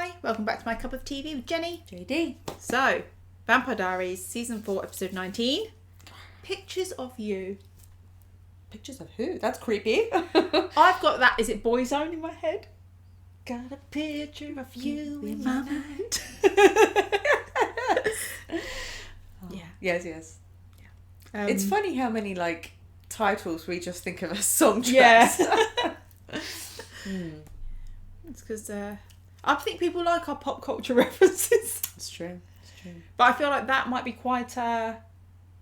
Hi, welcome back to My Cup of TV with Jenny. JD. So, Vampire Diaries, Season 4, Episode 19. Pictures of you. Pictures of who? That's creepy. I've got that, is it Boyzone in my head? Got a picture of you in my mind. Yeah. Yes. Yeah. It's funny how many, like, titles we just think of as song tracks. Yeah. It's because I think people like our pop culture references. It's true. But I feel like that might be quite a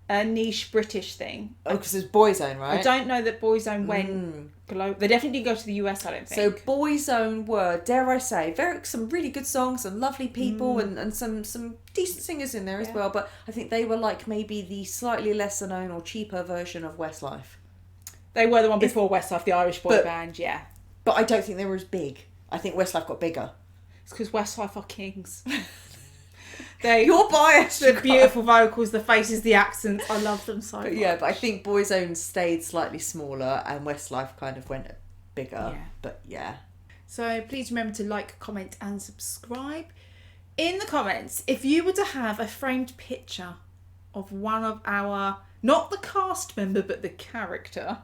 niche British thing. Oh, because it's Boyzone, right? I don't know that Boyzone went global. They definitely didn't go to the US, I don't think. So Boyzone were, dare I say, some really good songs and lovely people and some decent singers in there as well. But I think they were like maybe the slightly lesser known or cheaper version of Westlife. They were the one before Westlife, the Irish boy band, yeah. But I don't think they were as big. I think Westlife got bigger. It's because Westlife are kings. You're biased. The beautiful vocals, the faces, the accents. I love them so much. Yeah, but I think Boyzone stayed slightly smaller and Westlife kind of went bigger. Yeah. But yeah. So please remember to like, comment and subscribe. In the comments, if you were to have a framed picture of one of our, not the cast member, but the character,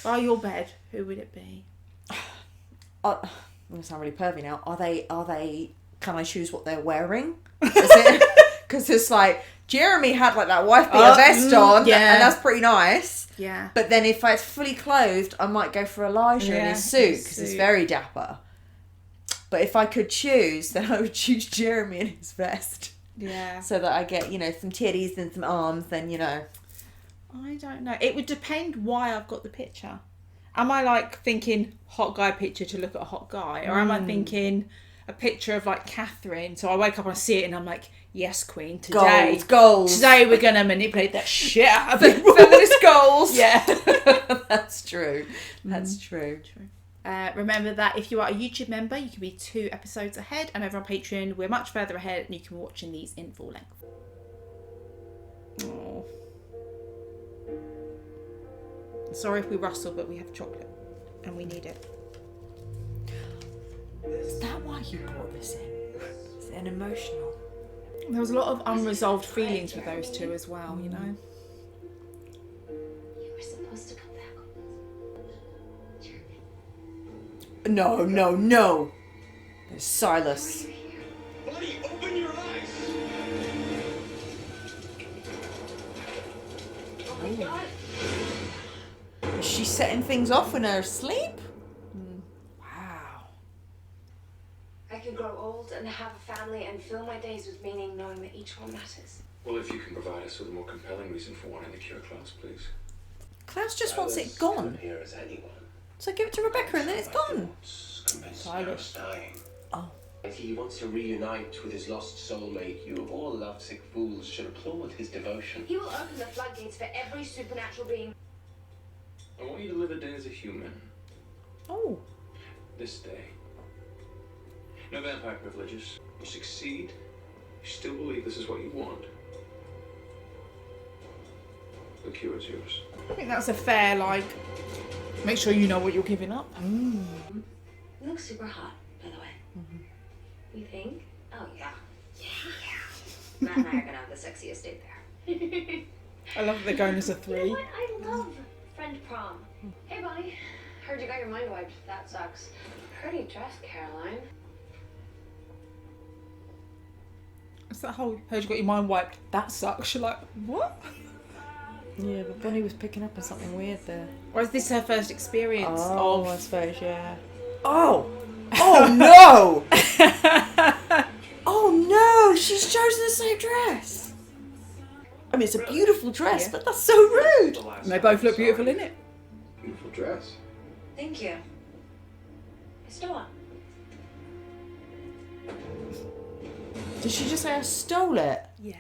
by your bed, who would it be? I'm going to sound really pervy now. Are they, can I choose what they're wearing? Because it's like, Jeremy had like that wife beater vest on, and that's pretty nice. Yeah. But then if it's fully clothed, I might go for Elijah in his suit, because he's very dapper. But if I could choose, then I would choose Jeremy in his vest. Yeah. So that I get, some titties and some arms, then, I don't know. It would depend why I've got the picture. Am I like thinking hot guy picture to look at a hot guy? Or am I thinking a picture of like Catherine? So I wake up and I see it and I'm like, yes, queen, today. Goals. Today we're going to manipulate that shit out of it. Feminist goals. Yeah. That's true. That's true. Remember that if you are a YouTube member, you can be 2 episodes ahead. And over on Patreon, we're much further ahead and you can be watching these in full length. Oh. Sorry if we rustle, but we have chocolate and we need it. Is that why you brought this in? Is it an emotional? There was a lot of unresolved feelings with those two as well, You were supposed to come back. No. There's Silus. Buddy, open your eyes. Oh my God. Is she setting things off in her sleep? Wow. I could grow old and have a family and fill my days with meaning, knowing that each one matters. Well, if you can provide us with a more compelling reason for wanting the cure, Klaus, please. Klaus just wants it gone. Here as anyone. So give it to Rebekah and then it's gone. Silus dying. Oh. He wants to reunite with his lost soulmate. You of all lovesick fools should applaud his devotion. He will open the floodgates for every supernatural being. I want you to live a day as a human. Oh. This day. No vampire privileges. You succeed. You still believe this is what you want. The cure is yours. I think that's a fair, make sure you know what you're giving up. You look super hot, by the way. You think? Oh, yeah. Matt and I are gonna have the sexiest date there. I love that they're going as a 3. You know what? I love friend prom. Hey, buddy. Heard you got your mind wiped. That sucks. Pretty dress, Caroline. It's that whole, heard you got your mind wiped, that sucks. You're like, what? Yeah, but Bonnie was picking up on something weird there. Or is this her first experience I suppose, yeah. Oh no! Oh no! She's chosen the same dress. I mean, it's a beautiful dress, but that's so rude. And they both look beautiful in it. Beautiful dress. Thank you. I stole it. Did she just say I stole it? Yeah.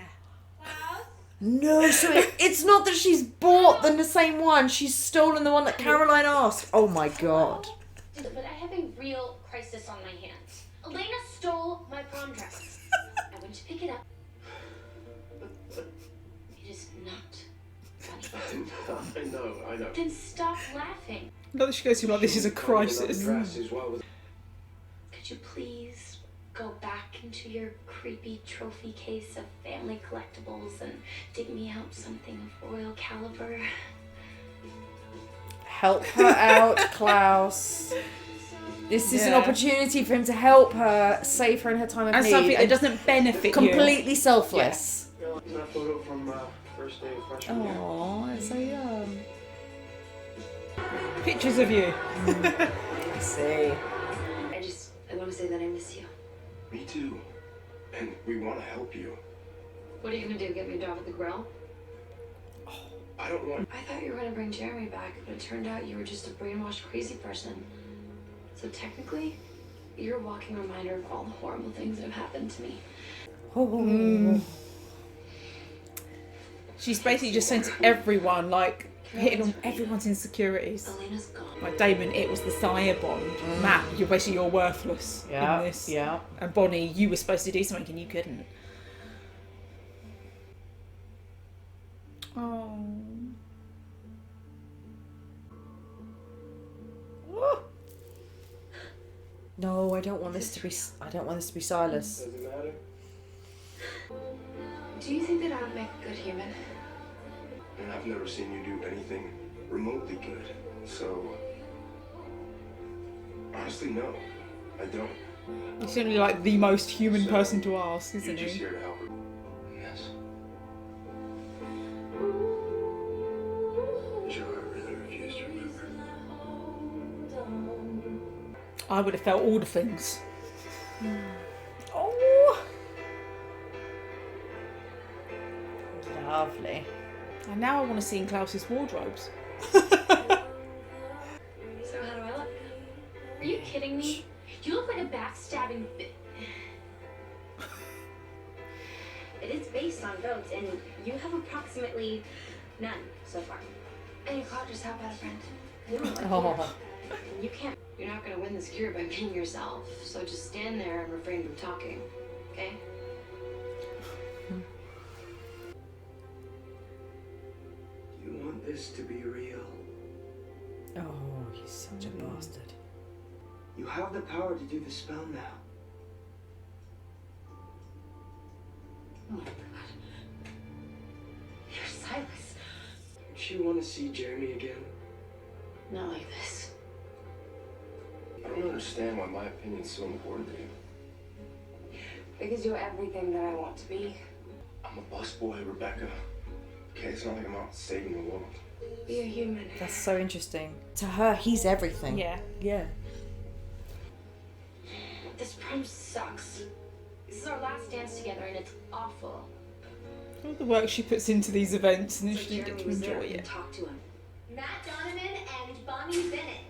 No, so it's not that she's bought the same one. She's stolen the one that Caroline asked. Oh my God. But I have a real crisis on my hands. Elena stole my prom dress. I went to pick it up. It is not funny. I know. Then stop laughing. Not that she goes to like, this is a crisis. Dress is well with... Could Could you please go back into your creepy trophy case of family collectibles and dig me out something of royal caliber? Help her out, Klaus. This is an opportunity for him to help her, save her in her time of and need. something that doesn't benefit completely selfless. Is that photo from first day of freshman year? Oh, it's so young. Pictures of you. I see. I want to say that I miss you. Me too. And we want to help you. What are you gonna do? Get me a job at the grill? I don't want... I thought you were gonna bring Jeremy back, but it turned out you were just a brainwashed crazy person. So technically, you're a walking reminder of all the horrible things that have happened to me. She's basically just saying to everyone, like, hitting on everyone's insecurities. Elena's gone. Like Damon, it was the sire bond. Matt, you're worthless in this. Yeah. And Bonnie, you were supposed to do something and you couldn't. Oh. No, I don't want this to be. I don't want this to be Silus. Does it matter? Do you think that I would make a good human? And I've never seen you do anything remotely good. So... honestly, no. I don't. He's certainly like the most human person to ask, You're isn't just he? here to help her. Yes. Does your heart really refuse to remember? I would have felt all the things. Oh. Lovely. And now I want to see in Klaus's wardrobes. So how do I look? Are you kidding me? You look like a backstabbing It is based on votes, and you have approximately none so far. And you caught just how bad a friend. Oh. You can't. You're not gonna win this cure by being yourself. So just stand there and refrain from talking, okay? You want this to be real. Oh, he's such a bastard. You have the power to do the spell now. Oh my god. You're Silus. Don't you want to see Jeremy again? Not like this. I don't understand why my opinion's so important to you. Because you're everything that I want to be. I'm a busboy, Rebekah. Okay, it's not like I'm out saving the world. Be a human. That's so interesting. To her, he's everything. Yeah. Yeah. This prom sucks. This is our last dance together and it's awful. All the work she puts into these events and then So she didn't get Jeremy to was there enjoy and it. talk to him. Matt Donovan and Bonnie Bennett.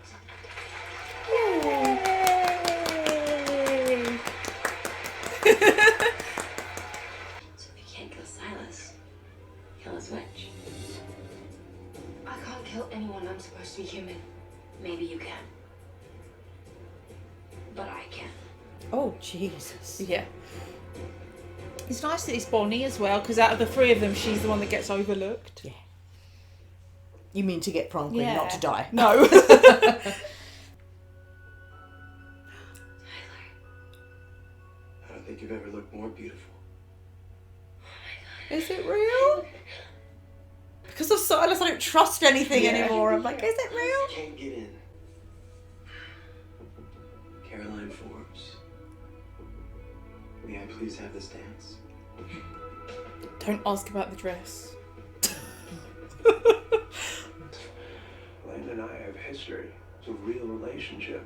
So if you can't kill Silus, kill his witch. I can't kill anyone. I'm supposed to be human. Maybe you can. But I can. Oh, Jesus. Yeah. It's nice that it's Bonnie as well, because out of the three of them, she's the one that gets overlooked. Yeah. You mean to get prom queen, not to die? No. I don't think you've ever looked more beautiful. Is it real? Because of Silus, I don't trust anything anymore. I'm like, is it real? Can't get in. Caroline Forbes. May I please have this dance? Don't ask about the dress. Elena and I have history. It's a real relationship.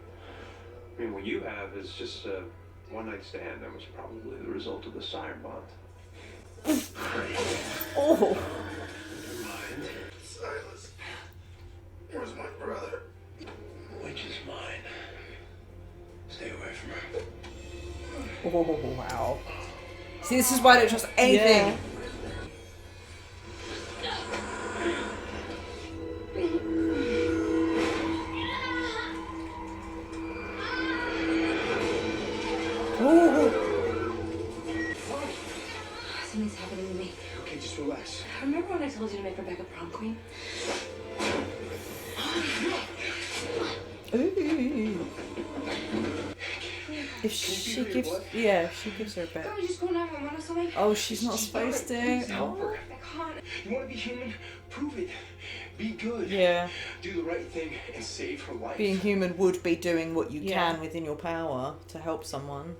I mean, what you have is just a one-night stand that was probably the result of the sire bond. Oh. Never mind. Silus. Where's my brother? Which is mine. Stay away from her. Oh, wow. See, this is why I don't trust anything. Yeah. Something's happening to me. Okay, just relax. Remember when I told you to make Rebekah prom queen? Ooh. If she gives, she gives her a bit. Can't we just call 911 or something? Oh, she's not supposed to. Help her. I can't. You want to be human? Prove it. Be good. Yeah. Do the right thing and save her life. Being human would be doing what you can within your power to help someone.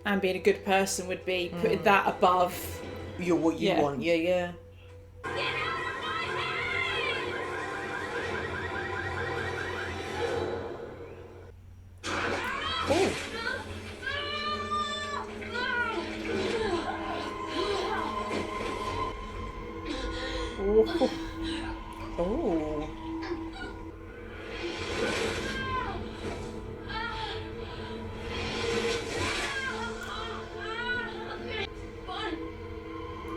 And being a good person would be putting that above What you want. Yeah. Oh. Oh.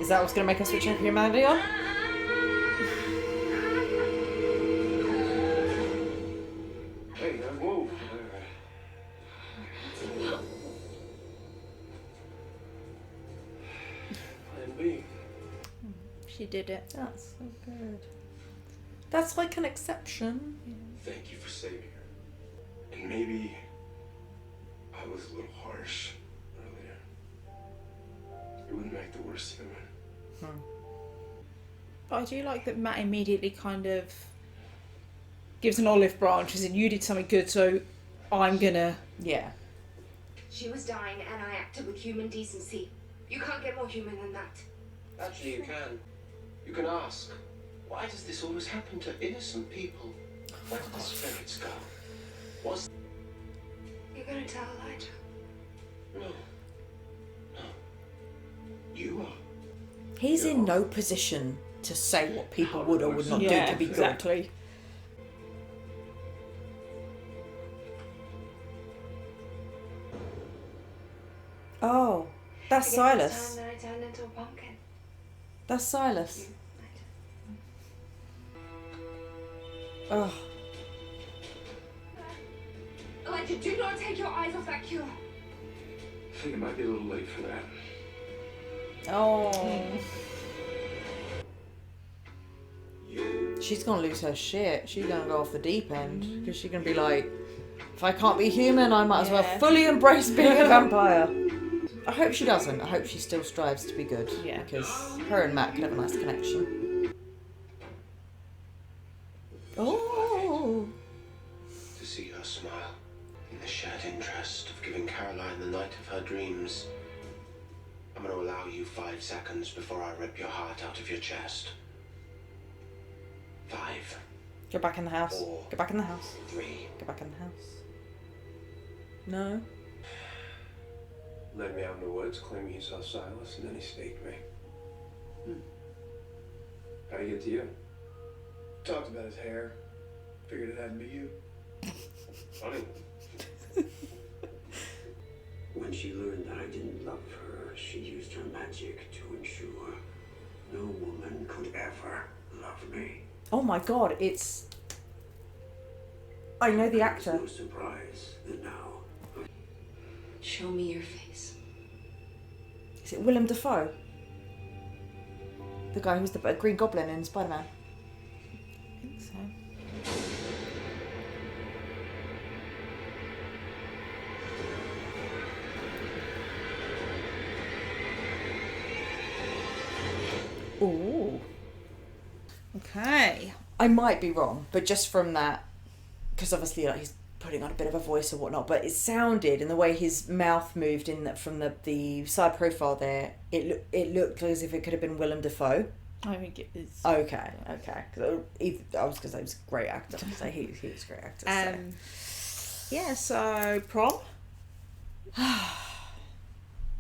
Is that what's going to make us switch her humanity on? Hey, whoa. Plan B. She did it. That's so good. That's like an exception. Thank you for saving her. And maybe I was a little harsh earlier. It wouldn't make the worst human. But I do like that Matt immediately kind of gives an olive branch, as in you did something good, so I'm gonna... Yeah. She was dying and I acted with human decency. You can't get more human than that. Actually, you can. You can ask, why does this always happen to innocent people? Where did the spirits go? Was... You're gonna tell Elijah? No. You are. He's in no position to say what people would or would not do to be good. Exactly. Oh, that's I guess Silus. it's time that I turned into a pumpkin. That's Silus. Oh. Elijah, do not take your eyes off that cure. I think it might be a little late for that. Oh. She's gonna lose her shit. She's gonna go off the deep end because she's gonna be like, if I can't be human, I might as well fully embrace being a vampire. I hope she doesn't. I hope she still strives to be good. Yeah. Because her and Matt could have a nice connection. Oh. To see her smile in the shared interest of giving Caroline the night of her dreams. I'm going to allow you 5 seconds before I rip your heart out of your chest. 5. Go back in the house. 4. Go back in the house. 3. Go back in the house. No. Led me out in the woods, claiming he saw Silus, and then he staked me. How'd he get to you? Talked about his hair. Figured it had to be you. Funny. When she learned that I didn't love her, she used her magic to ensure no woman could ever love me. Oh my god, it's... I know the actor. No surprise that now. Show me your face. Is it Willem Dafoe? The guy who's the Green Goblin in Spider-Man. I think so. Ooh. Okay. I might be wrong, but just from that, because obviously like, he's putting on a bit of a voice or whatnot, but it sounded, in the way his mouth moved in that from the side profile there, it looked as if it could have been Willem Dafoe. I think it is. Okay. Cause I was going to say he was a great actor. So he was a great actor. So. Yeah, so Prom.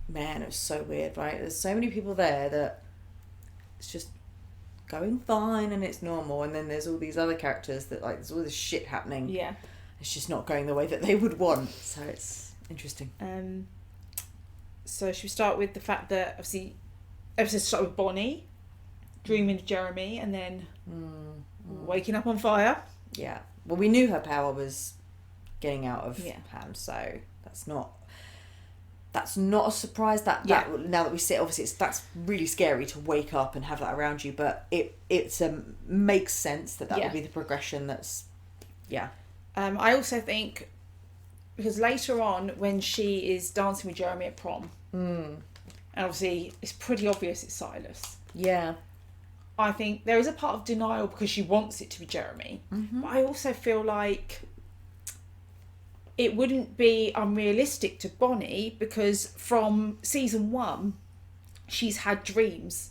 Man, it was so weird, right? There's so many people there that it's just going fine and it's normal, and then there's all these other characters that like there's all this shit happening. Yeah. It's just not going the way that they would want. So it's interesting. So should we start with the fact that obviously episodes start with Bonnie dreaming of Jeremy and then waking up on fire. Yeah. Well, we knew her power was getting out of Yeah. hand, so that's not a surprise. That now that we see it, obviously that's really scary to wake up and have that around you, but it makes sense that would be the progression. That's I also think because later on when she is dancing with Jeremy at prom, and obviously it's pretty obvious it's Silus. Yeah. I think there is a part of denial because she wants it to be Jeremy. But I also feel like it wouldn't be unrealistic to Bonnie because from season 1, she's had dreams.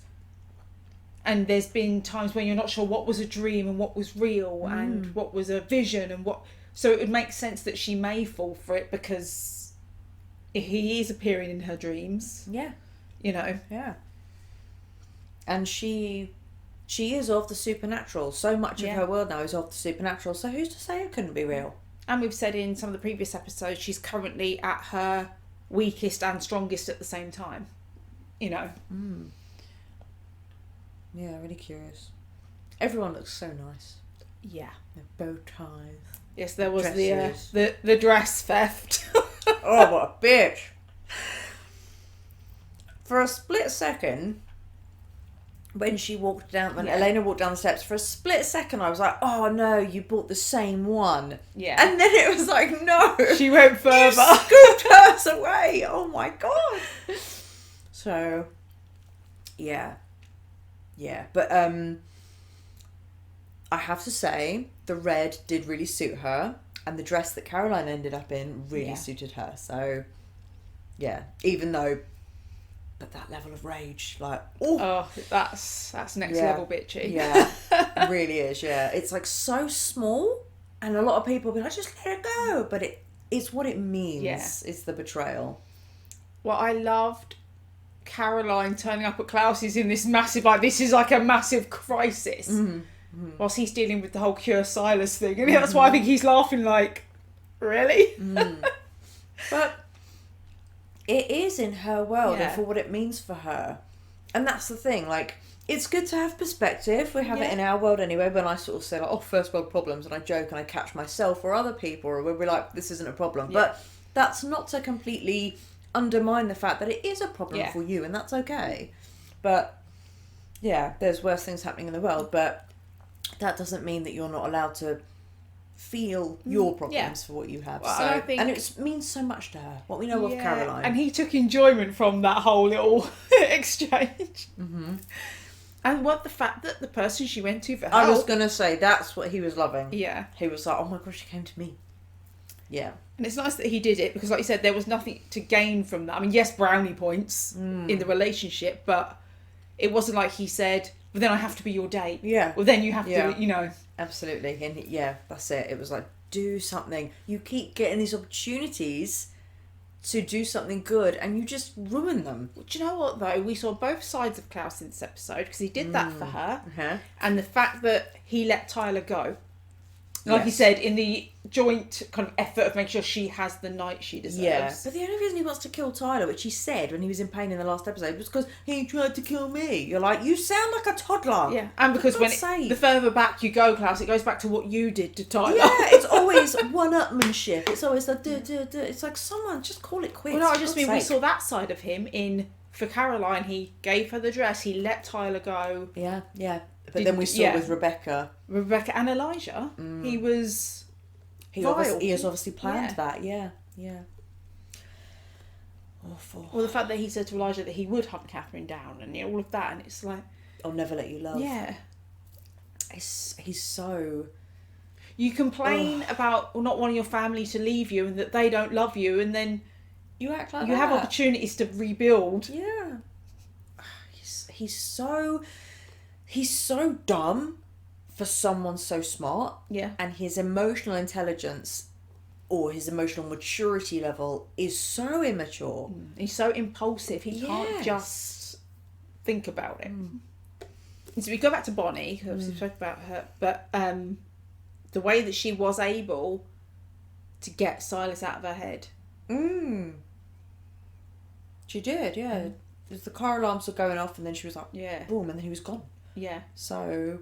And there's been times when you're not sure what was a dream and what was real and what was a vision and what... So it would make sense that she may fall for it because he is appearing in her dreams. Yeah. You know? Yeah. And she is of the supernatural. So much of her world now is of the supernatural. So who's to say it couldn't be real? And we've said in some of the previous episodes, she's currently at her weakest and strongest at the same time. You know? Yeah, really curious. Everyone looks so nice. Yeah. Their bow ties. Yes, there was Dresses. the dress theft. Oh, what a bitch. For a split second, when Elena walked down the steps, for a split second I was like, oh no, you bought the same one. Yeah. And then it was like, no. She went further. You scooped hers away. Oh my god. So, yeah. Yeah. But I have to say, the red did really suit her. And the dress that Caroline ended up in really suited her. So, yeah. Even though... But that level of rage, like, oh, that's next level bitchy. Yeah, it really is. Yeah, it's like so small, and a lot of people be like, just let it go. But it's what it means. Yeah. It's the betrayal. Well, I loved Caroline turning up at Klaus's in this massive, like, this is like a massive crisis, whilst he's dealing with the whole cure Silus thing, and that's why I think he's laughing like, really? But it is in her world Yeah. and for what it means for her. And that's the thing, like, it's good to have perspective. We have it in our world anyway, when I sort of say, like, oh, first world problems, and I joke and I catch myself or other people, or we're like, this isn't a problem. Yeah. But that's not to completely undermine the fact that it is a problem for you, and that's okay. But, yeah, there's worse things happening in the world, but that doesn't mean that you're not allowed to feel your problems for what you have. Well, so, I think... and it means so much to her, what we know of Caroline. And he took enjoyment from that whole little exchange. And what the fact that the person she went to for help... I was going to say, that's what he was loving. Yeah. He was like, oh my gosh, she came to me. Yeah. And it's nice that he did it because, like you said, there was nothing to gain from that. I mean, yes, brownie points in the relationship, but it wasn't like he said, well, then I have to be your date. Yeah. Well, then you have to, you know... Absolutely. And yeah, that's it. It was like, do something. You keep getting these opportunities to do something good and you just ruin them. Do you know what, though? We saw both sides of Klaus in this episode because he did that for her. Uh-huh. And the fact that he let Tyler go. Like he said, in the joint kind of effort of making sure she has the night she deserves. Yeah. But the only reason he wants to kill Tyler, which he said when he was in pain in the last episode, was because he tried to kill me. You're like, you sound like a toddler. Yeah. And because the further back you go, Klaus, it goes back to what you did to Tyler. Yeah, it's always one-upmanship. It's always like, It's like, someone, just call it quits. Well, no, I just mean we saw that side of him for Caroline. He gave her the dress. He let Tyler go. Yeah, yeah. But then we saw with Rebekah and Elijah, he was he has obviously planned that. Yeah, yeah. Awful. Well, the fact that he said to Elijah that he would hunt Catherine down and all of that, and it's like, I'll never let you love. Yeah. He's so... You complain about not wanting your family to leave you and that they don't love you, and then you act like you have opportunities to rebuild. Yeah. He's so dumb for someone so smart. Yeah. And his emotional intelligence or his emotional maturity level is so immature. He's so impulsive. He can't just think about it. So we go back to Bonnie, because we spoke about her, but the way that she was able to get Silus out of her head. She did, yeah. The car alarms were going off and then she was like, boom, and then he was gone. Yeah. So,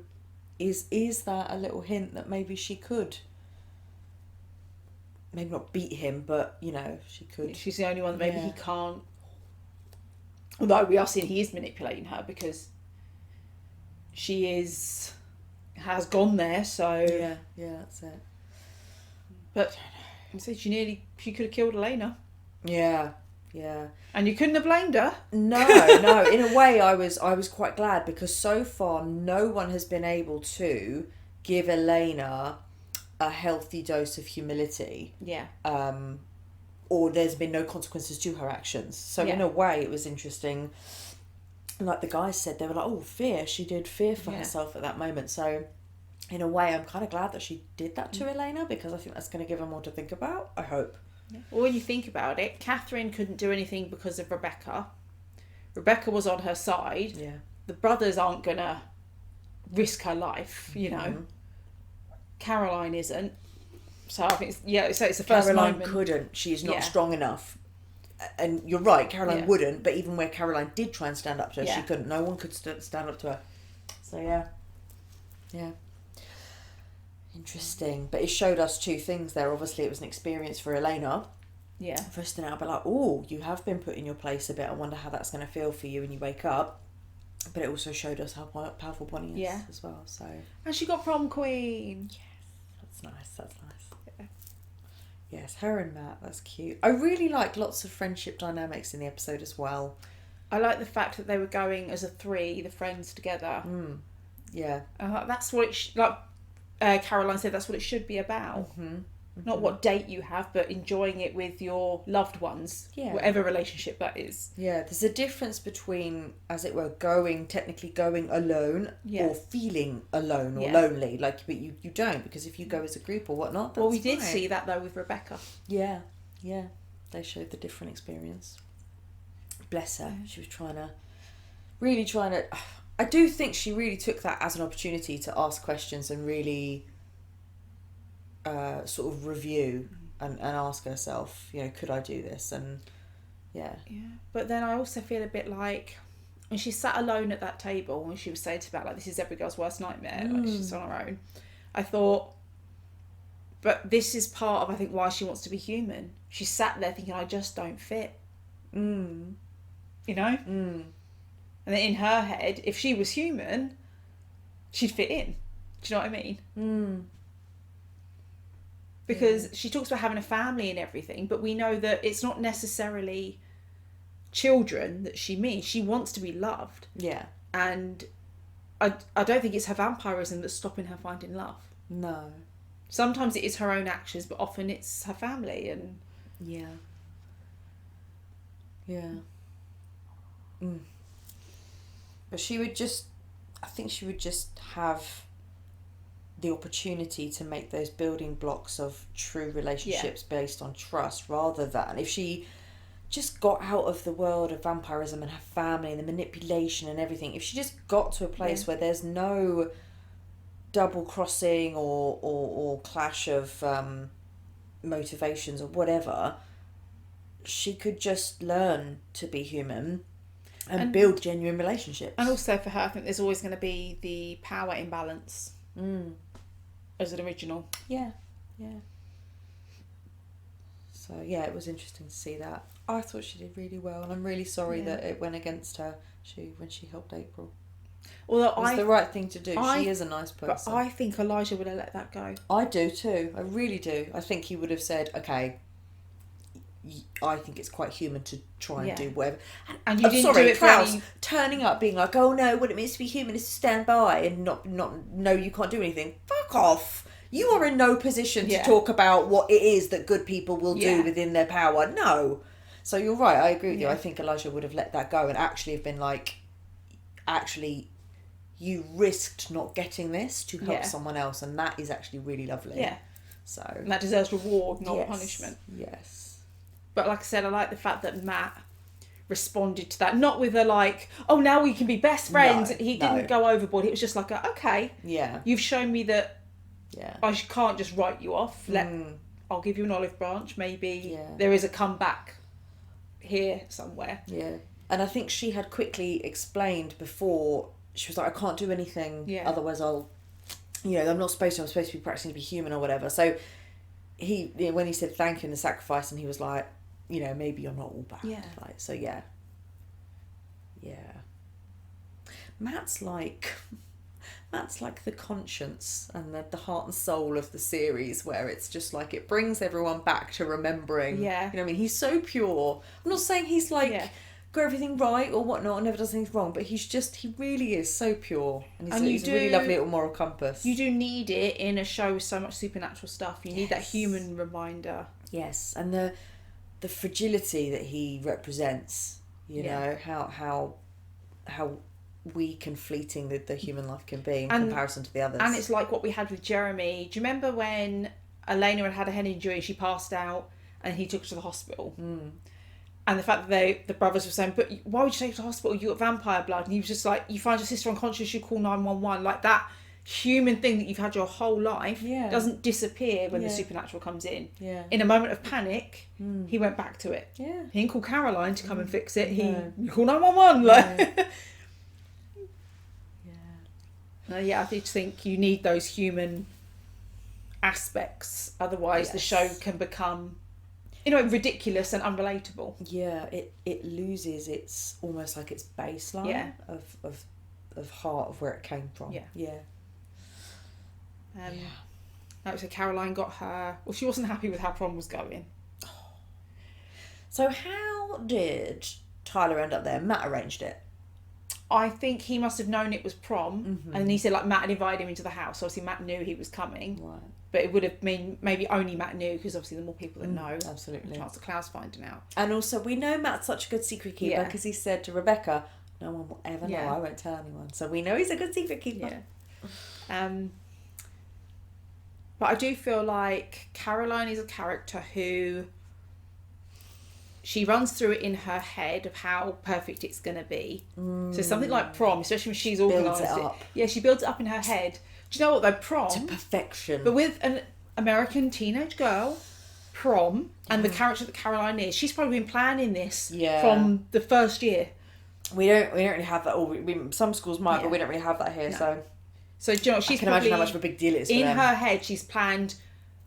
is that a little hint that maybe she could, maybe not beat him, but, you know, she could. She's the only one that maybe he can't. Although we are seeing he is manipulating her because she has gone there, so... Yeah, that's it. But And so she could have killed Elena. Yeah. And you couldn't have blamed her. No. In a way, I was quite glad, because so far no one has been able to give Elena a healthy dose of humility. Yeah. Or there's been no consequences to her actions. So in a way, it was interesting. Like the guys said, they were like, "Oh, fear." She did fear for herself at that moment. So in a way, I'm kind of glad that she did that to Elena, because I think that's going to give her more to think about. I hope. Yeah. Well, when you think about it, Catherine couldn't do anything because of Rebekah. Rebekah was on her side. Yeah. The brothers aren't going to risk her life, you know. Caroline isn't. So I think so it's the first Caroline moment. couldn't. She's not strong enough. And you're right, Caroline wouldn't, but even where Caroline did try and stand up to her, she couldn't. No one could stand up to her. So yeah. Interesting. But it showed us two things there. Obviously, it was an experience for Elena. Yeah. First thing I'll be like, oh, you have been put in your place a bit. I wonder how that's going to feel for you when you wake up. But it also showed us how powerful Bonnie is as well. So. And she got prom queen. Yes, that's nice. Yeah. Yes, her and Matt, that's cute. I really liked lots of friendship dynamics in the episode as well. I like the fact that they were going as a three, the friends together. Yeah. That's what Caroline said, that's what it should be about. Not what date you have, but enjoying it with your loved ones, whatever relationship that is. Yeah, there's a difference between, as it were, technically going alone or feeling alone or lonely. But you don't, because if you go as a group or whatnot, that's we did see that though with Rebekah. Yeah. They showed the different experience. Bless her. She was really trying to... I do think she really took that as an opportunity to ask questions and really... sort of review and ask herself, could I do this? And but then I also feel a bit like when she sat alone at that table and she was saying about like, this is every girl's worst nightmare, like she's on her own, I thought, but this is part of I think why she wants to be human. She sat there thinking, I just don't fit, and then in her head, if she was human, she'd fit in. Do you know what I mean? Because she talks about having a family and everything, but we know that it's not necessarily children that she means. She wants to be loved. Yeah. And I don't think it's her vampirism that's stopping her finding love. No. Sometimes it is her own actions, but often it's her family and... Yeah. But I think she would just have the opportunity to make those building blocks of true relationships based on trust, rather than if she just got out of the world of vampirism and her family and the manipulation and everything, if she just got to a place where there's no double crossing or clash of motivations or whatever, she could just learn to be human and build genuine relationships. And also for her, I think there's always going to be the power imbalance as an original. Yeah. So it was interesting to see that. I thought she did really well, and I'm really sorry that it went against her when she helped April. Although it was the right thing to do. She is a nice person. But I think Elijah would have let that go. I do too. I really do. I think he would have said, okay, I think it's quite human to try and do whatever. And you didn't do it Klaus turning up being like, oh no, what it means to be human is to stand by and not no, you can't do anything. Fuck off. You are in no position to talk about what it is that good people will do within their power. No. So you're right, I agree with you. I think Elijah would have let that go and actually have been like, actually, you risked not getting this to help someone else, and that is actually really lovely. Yeah. So and that deserves reward, not punishment. Yes. But like I said, I like the fact that Matt responded to that, not with a like, oh, now we can be best friends. He didn't go overboard. It was just like, okay, you've shown me that I can't just write you off. I'll give you an olive branch. Maybe there is a comeback here somewhere. Yeah. And I think she had quickly explained before, she was like, I can't do anything, otherwise I'll, I'm not supposed to, I'm supposed to be practicing to be human or whatever. So when he said thank you and the sacrifice, and he was like, maybe you're not all bad. Yeah. Like, so yeah. Matt's like the conscience and the heart and soul of the series, where it's just like it brings everyone back to remembering. Yeah. You know what I mean? He's so pure. I'm not saying he's like got everything right or whatnot and never does anything wrong, but he really is so pure. And he's a really lovely little moral compass. You do need it in a show with so much supernatural stuff. You need that human reminder. Yes, and the fragility that he represents, you know, how weak and fleeting the human life can be in comparison to the others. And it's like what we had with Jeremy. Do you remember when Elena had a head injury and she passed out and he took her to the hospital? And the fact that the brothers were saying, but why would you take her to the hospital? You got vampire blood. And he was just like, you find your sister unconscious, you call 911. Like that human thing that you've had your whole life doesn't disappear when the supernatural comes in. Yeah. In a moment of panic, he went back to it. Yeah. He didn't call Caroline to come and fix it. He called 911. Like. I just think you need those human aspects. Otherwise, the show can become, ridiculous and unrelatable. Yeah, it loses its almost like its baseline of heart of where it came from. Yeah. So Caroline got her. Well, she wasn't happy with how Prom was going. So how did Tyler end up there? Matt arranged it. I think he must have known it was Prom, and he said like Matt had invited him into the house. Obviously, Matt knew he was coming, right? But it would have been maybe only Matt knew, because obviously the more people that know, absolutely, the chance of Klaus finding out. And also, we know Matt's such a good secret keeper because he said to Rebekah, "No one will ever know. I won't tell anyone." So we know he's a good secret keeper. Yeah. But I do feel like Caroline is a character who. She runs through it in her head of how perfect it's going to be. So something like Prom, especially when she's organised it. Yeah, she builds it up in her head. Do you know what though? Prom. To perfection. But with an American teenage girl, Prom, and the character that Caroline is, she's probably been planning this from the first year. We don't really have that. Or some schools might, but we don't really have that here. No. So do you know what? She's I can imagine how much of a big deal it is for in them. her head, she's planned,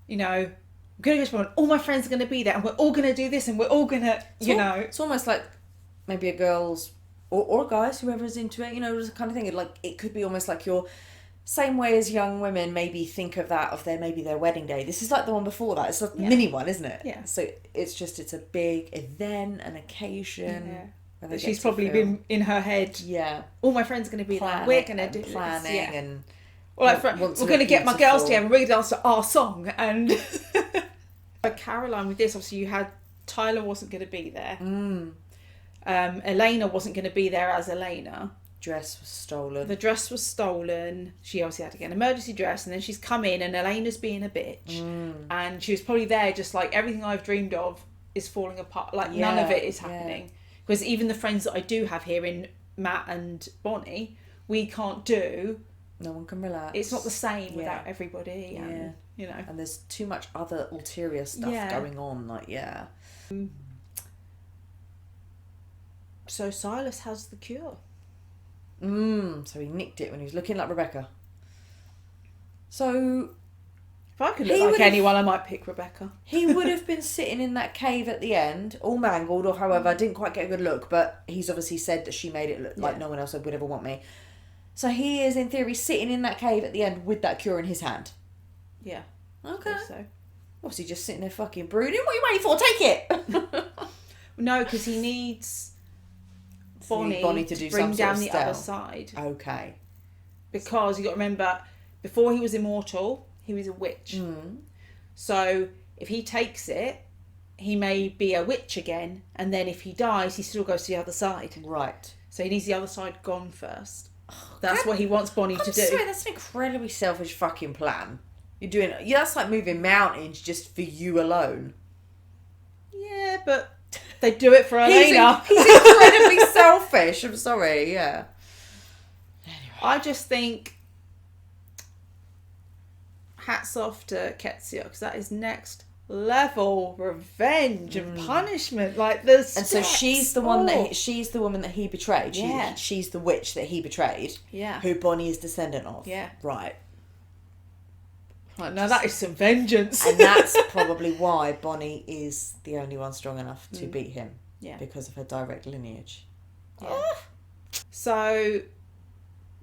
I'm going to go to Prom, all my friends are going to be there, and we're all going to do this, and we're all going to, It's almost like maybe a girl's, or guys, whoever's into it, this kind of thing. Like, it could be almost like your, same way as young women maybe think of that, of their wedding day. This is like the one before that. It's a mini one, isn't it? Yeah. So it's a big event, an occasion. Yeah. She's probably been in her head. Yeah. All my friends are going to be there. We're going to do planning this. and... Well, we're going to get my girls together and we're going to dance to our song. And Caroline, with this, obviously you had Tyler wasn't going to be there. Elena wasn't going to be there as Elena. Dress was stolen. The dress was stolen. She obviously had to get an emergency dress, and then she's come in and Elena's being a bitch. And she was probably there just like, everything I've dreamed of is falling apart. Like none of it is happening. Because even the friends that I do have here in Matt and Bonnie, we can't do... No one can relax. It's not the same without everybody. And, And there's too much other ulterior stuff going on. Like, So Silus has the cure. So he nicked it when he was looking like Rebekah. So... If I could look like anyone, I might pick Rebekah. He would have been sitting in that cave at the end, all mangled, or however, didn't quite get a good look, but he's obviously said that she made it look like no one else would ever want me. So he is, in theory, sitting in that cave at the end with that cure in his hand. Yeah. Okay. So. Obviously just sitting there fucking brooding. What are you waiting for? Take it! No, because he needs Bonnie to bring down the other side. Okay. Because you got to remember, before he was immortal, he was a witch. So if he takes it, he may be a witch again, and then if he dies, he still goes to the other side. Right. So he needs the other side gone first. That's what he wants Bonnie to do. Sorry, that's an incredibly selfish fucking plan. You're doing... that's like moving mountains just for you alone. Yeah, but they do it for Elena. He's incredibly selfish. I'm sorry, yeah. Anyway. I just think... hats off to Ketsia, because that is next level revenge and punishment. Like this, and so she's the one she's the woman that he betrayed. She's the witch that he betrayed. Yeah, who Bonnie is descendant of. Yeah, right. Right, now that is some vengeance, and that's probably why Bonnie is the only one strong enough to beat him. Yeah, because of her direct lineage. Yeah. So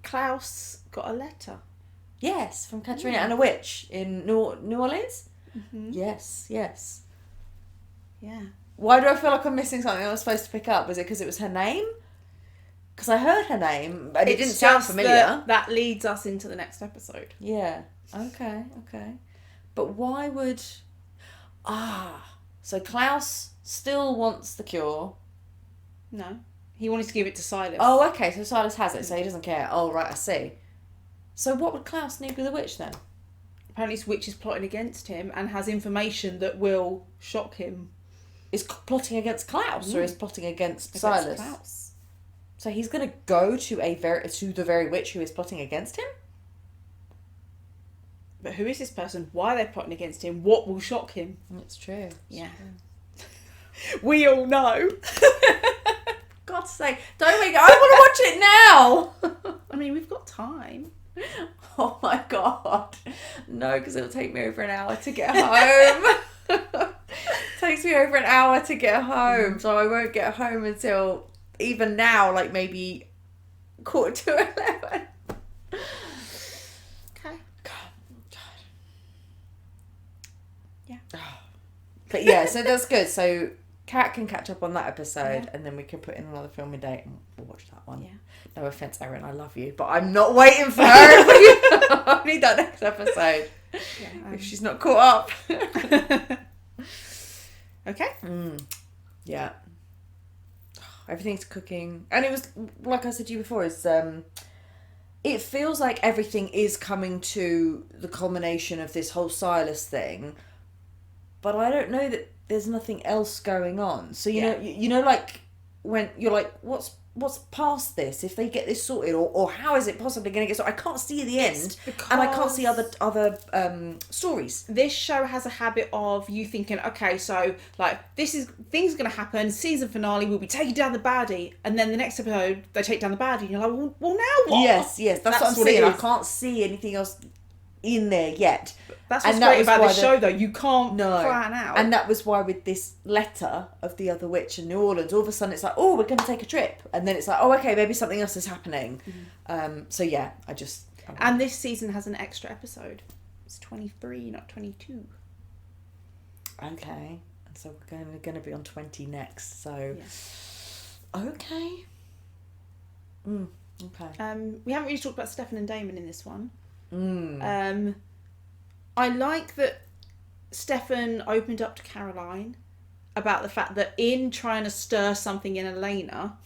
Klaus got a letter. Yes, from Katerina and a witch in New Orleans. Mm-hmm. Yes. Yeah. Why do I feel like I'm missing something I was supposed to pick up? Was it because it was her name? Because I heard her name, but it didn't sound familiar. That leads us into the next episode. Yeah. Okay. But why would... So Klaus still wants the cure. No. He wanted to give it to Silus. Oh, okay, so Silus has it, so he doesn't care. Oh, right, I see. So what would Klaus need with the witch then? Apparently this witch is plotting against him and has information that will shock him. Is plotting against Klaus or is plotting against Silus? Klaus. So he's going to go to the very witch who is plotting against him? But who is this person? Why are they plotting against him? What will shock him? That's true. Yeah. We all know. God's sake. Don't make it. I want to watch it now. I mean, we've got time. Oh my God. No, because it'll take me over an hour to get home. Takes me over an hour to get home. So I won't get home until even now, like maybe 11:15. Okay. God. Yeah. But yeah, so that's good. So Kat can catch up on that episode and then we can put in another filming date and we'll watch that one. Yeah. No offence, Erin, I love you, but I'm not waiting for her. I need that next episode. Yeah, if she's not caught up. Okay. Yeah. Everything's cooking. And it was, like I said to you before, it feels like everything is coming to the culmination of this whole Silus thing, but I don't know that there's nothing else going on. So you know, like when you're like, what's past this? If they get this sorted, or how is it possibly going to get sorted? I can't see the end, and I can't see other stories. This show has a habit of you thinking, okay, so like things are going to happen. Season finale will be taking down the baddie, and then the next episode they take down the baddie, and you're like, well now what? Yes, that's what I'm saying. I can't see anything else in there yet. That's what's great about this show, though. You can't plan out. And that was why with this letter of the other witch in New Orleans, all of a sudden it's like, oh, we're going to take a trip. And then it's like, oh, okay, maybe something else is happening. So yeah, And this season has an extra episode. It's 23, not 22. Okay. And so we're going to be on 20 next. So, okay. Okay. We haven't really talked about Stefan and Damon in this one. I like that Stefan opened up to Caroline about the fact that in trying to stir something in Elena,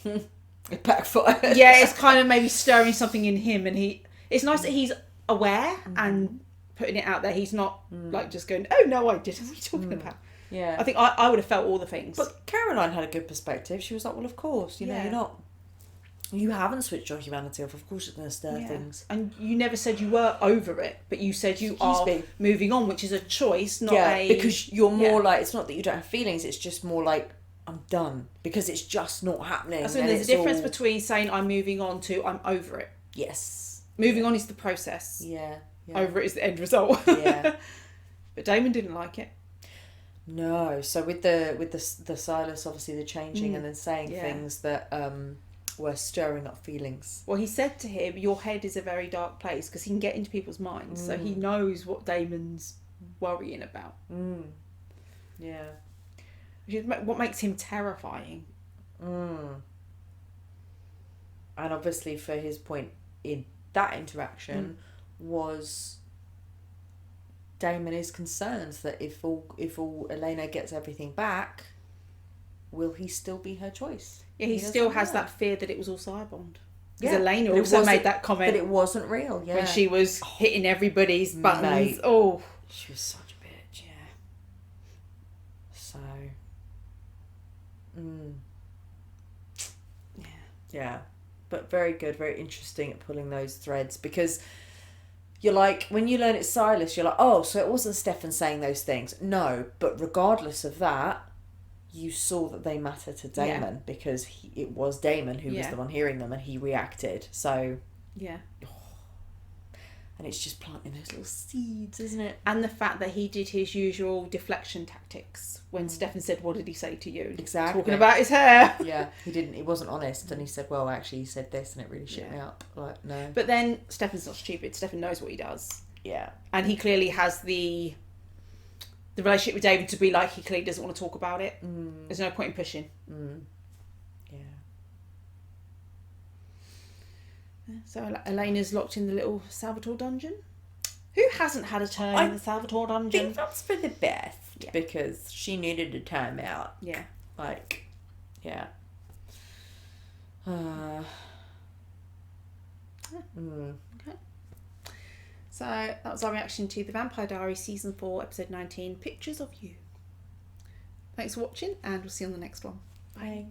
it backfired. Yeah, it's kind of maybe stirring something in him, and it's nice that he's aware and putting it out there. He's not like just going, oh no, I didn't. What are you talking about? Yeah. I think I would have felt all the things. But Caroline had a good perspective. She was like, well, of course, you haven't switched your humanity off. Of course it's going to stir things. And you never said you were over it, but you said you are moving on, which is a choice, not because you're more like, it's not that you don't have feelings, it's just more like, I'm done. Because it's just not happening. So there's a difference between saying I'm moving on to I'm over it. Yes. Moving on is the process. Yeah. Over it is the end result. Yeah. But Damon didn't like it. No. So with the Silus, obviously the changing and then saying things that were stirring up feelings. Well, he said to him, your head is a very dark place, because he can get into people's minds, so he knows what Damon's worrying about. Yeah. Which is what makes him terrifying. And obviously for his point in that interaction was Damon is concerned that if all Elena gets everything back, will he still be her choice? Yeah, he still has that fear that it was all Cyberbond. Because Elena also made that comment. But it wasn't real, when she was hitting everybody's buttons. Mate. Oh. She was such a bitch. Yeah. So. Yeah. Yeah. But very good, very interesting at pulling those threads, because you're like, when you learn it's Silus, you're like, oh, so it wasn't Stefan saying those things. No, but regardless of that, you saw that they matter to Damon because it was Damon who was the one hearing them and he reacted. So, yeah. And it's just planting those little seeds, isn't it? And the fact that he did his usual deflection tactics when Stefan said, "What did he say to you?" Exactly. Talking about his hair. Yeah, he wasn't honest, and he said, well, actually, he said this, and it really shit me up. Like, no. But then Stefan's not stupid. Stefan knows what he does. Yeah. And he clearly has the relationship with David to be like, he clearly doesn't want to talk about it. There's no point in pushing. Yeah. So Elena's locked in the little Salvatore dungeon. Who hasn't had a turn in the Salvatore I dungeon? think that's for the best, because she needed a time out. Yeah. Like, yeah. Okay. So that was our reaction to The Vampire Diaries Season 4, Episode 19, Pictures of You. Thanks for watching, and we'll see you on the next one. Bye.